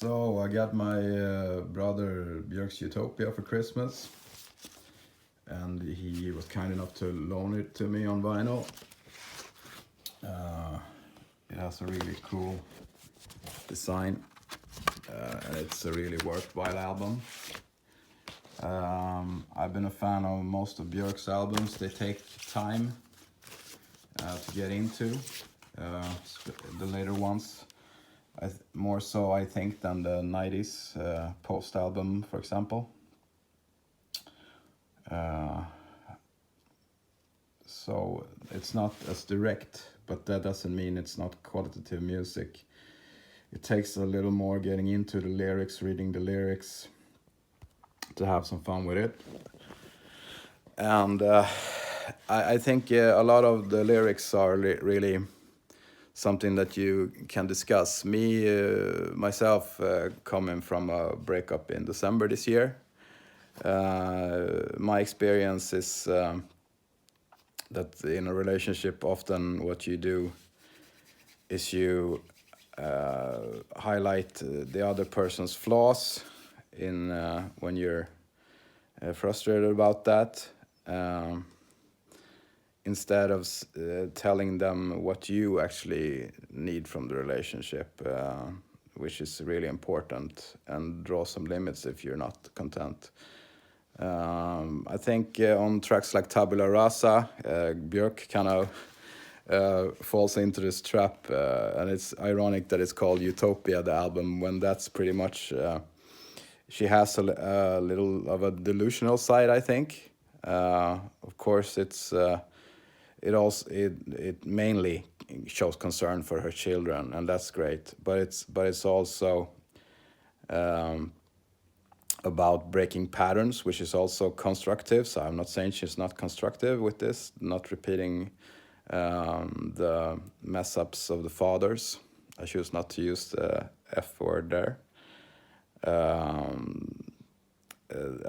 So I got my brother Björk Utopia for Christmas, and he was kind enough to loan it to me on vinyl. It has a really cool design, and it's a really worthwhile album. I've been a fan of most of Björk's albums. They take time to get into, the later ones. More so, I think, than the 90s post album, for example. So it's not as direct, but that doesn't mean it's not qualitative music. It takes a little more getting into the lyrics, reading the lyrics, to have some fun with it. And I think a lot of the lyrics are really something that you can discuss. Myself, coming from a breakup in December this year, my experience is that in a relationship, often what you do is you highlight the other person's flaws in when you're frustrated about that, instead of telling them what you actually need from the relationship, which is really important, and draw some limits if you're not content. I think on tracks like Tabula Rasa, Björk kind of falls into this trap, and it's ironic that it's called Utopia, the album, when that's pretty much she has a little of a delusional side, I think. Of course, it mainly shows concern for her children, and that's great. But it's also about breaking patterns, which is also constructive. So I'm not saying she's not constructive with this, not repeating the mess ups of the fathers. I choose not to use the F word there.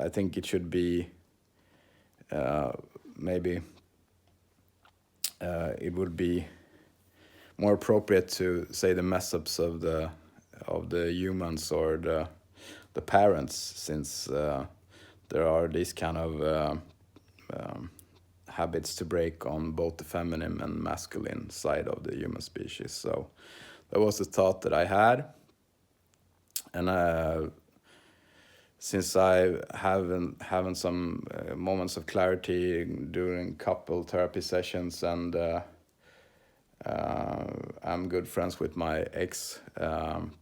I think it should be maybe it would be more appropriate to say the mess ups of the humans, or the parents, since there are these kind of habits to break on both the feminine and masculine side of the human species. So that was the thought that I had, and since I having some moments of clarity during couple therapy sessions, and I'm good friends with my ex, and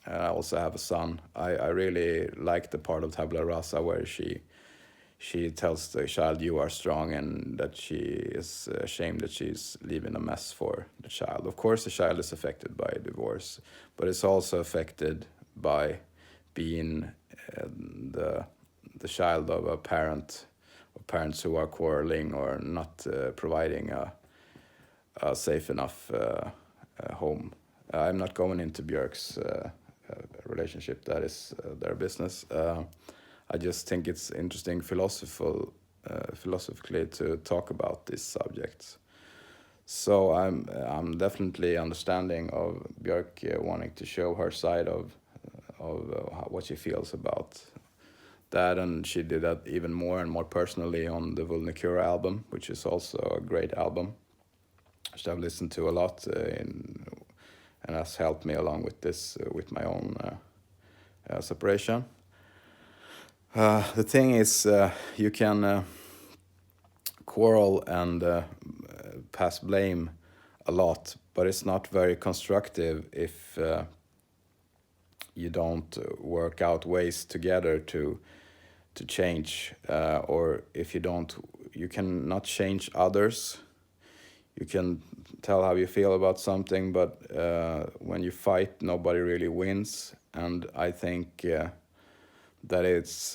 I also have a son. I really like the part of Tabula Rasa where she tells the child, you are strong, and that she is ashamed that she's leaving a mess for the child. Of course, the child is affected by divorce, but it's also affected by being the child of a parent, or parents who are quarreling or not providing a safe enough home. I'm not going into Björk's relationship. That is their business. I just think it's interesting philosophically to talk about these subjects. So I'm definitely understanding of Björk wanting to show her side of what she feels about that, and she did that even more and more personally on the Vulnicura album, which is also a great album, which I've listened to a lot, and has helped me along with this, with my own separation. The thing is, you can quarrel and pass blame a lot, but it's not very constructive if you don't work out ways together to change, or if you cannot change others. You can tell how you feel about something, but when you fight, nobody really wins. And I think that it's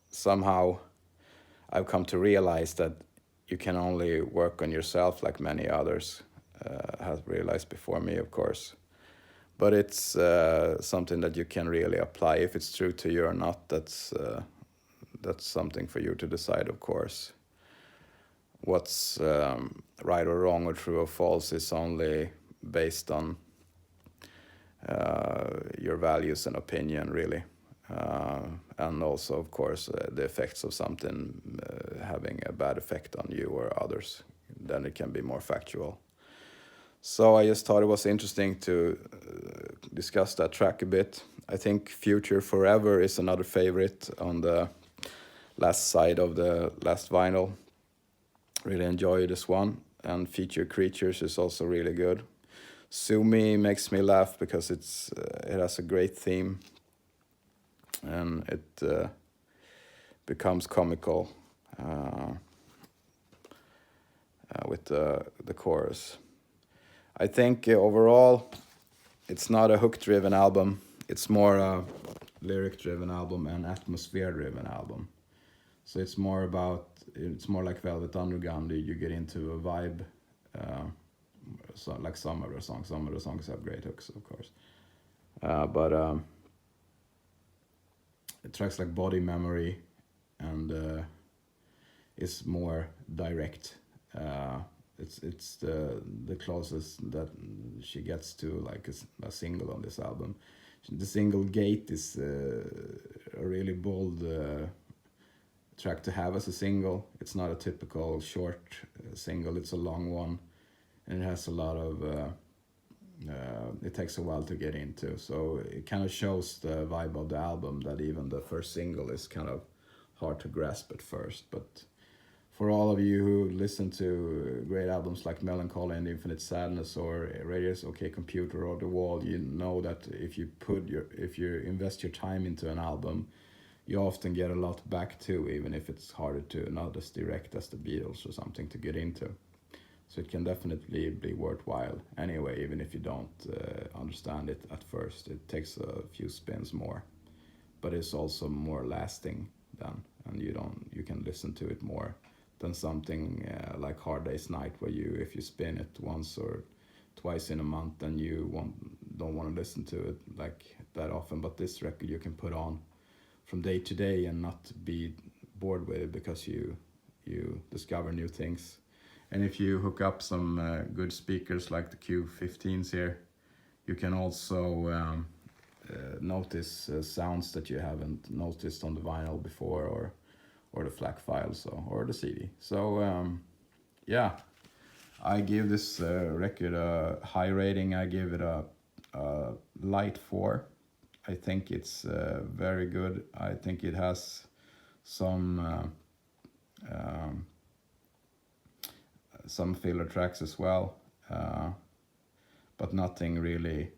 somehow I've come to realize that you can only work on yourself, like many others have realized before me, of course. But it's something that you can really apply. If it's true to you or not, that's something for you to decide, of course. What's right or wrong or true or false is only based on your values and opinion, really. And also, of course, the effects of something having a bad effect on you or others. Then it can be more factual. So I just thought it was interesting to discuss that track a bit. I think Future Forever is another favorite on the last side of the last vinyl. Really enjoy this one. And Feature Creatures is also really good. Sumi makes me laugh because it has a great theme, and it becomes comical with the chorus. I think overall it's not a hook-driven album. It's more a lyric-driven album and atmosphere-driven album. So it's more like Velvet Underground. You get into a vibe, so like some of the songs. Some of the songs have great hooks, of course. But tracks like Body Memory and is more direct. It's the closest that she gets to like a single on this album. The single Gate is a really bold track to have as a single. It's not a typical short single, it's a long one, and it has a lot of it takes a while to get into, so it kind of shows the vibe of the album, that even the first single is kind of hard to grasp at first. But for all of you who listen to great albums like Melancholy and Infinite Sadness or Radio's OK Computer or The Wall, you know that if you invest your time into an album, you often get a lot back too, even if it's harder to, not as direct as the Beatles or something, to get into. So it can definitely be worthwhile anyway, even if you don't understand it at first. It takes a few spins more, but it's also more lasting then, and you can listen to it more than something like Hard Day's Night, where if you spin it once or twice in a month, then you don't want to listen to it like that often. But this record you can put on from day to day and not be bored with it, because you discover new things. And if you hook up some good speakers like the Q15s here, you can also notice sounds that you haven't noticed on the vinyl before, or the FLAC files, or the CD. So yeah, I give this record a high rating. I give it a light 4. I think it's very good. I think it has some filler tracks as well, but nothing really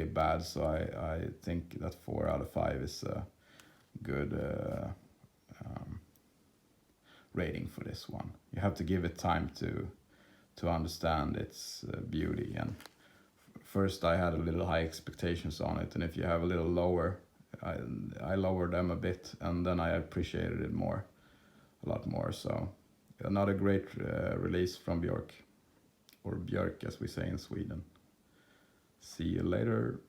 bad. So I think that 4 out of 5 is a good rating for this one. You have to give it time to understand its beauty. And first I had a little high expectations on it, and if you have a little lower, I lowered them a bit, and then I appreciated it a lot more. So another great release from Björk, or Björk as we say in Sweden. See you later.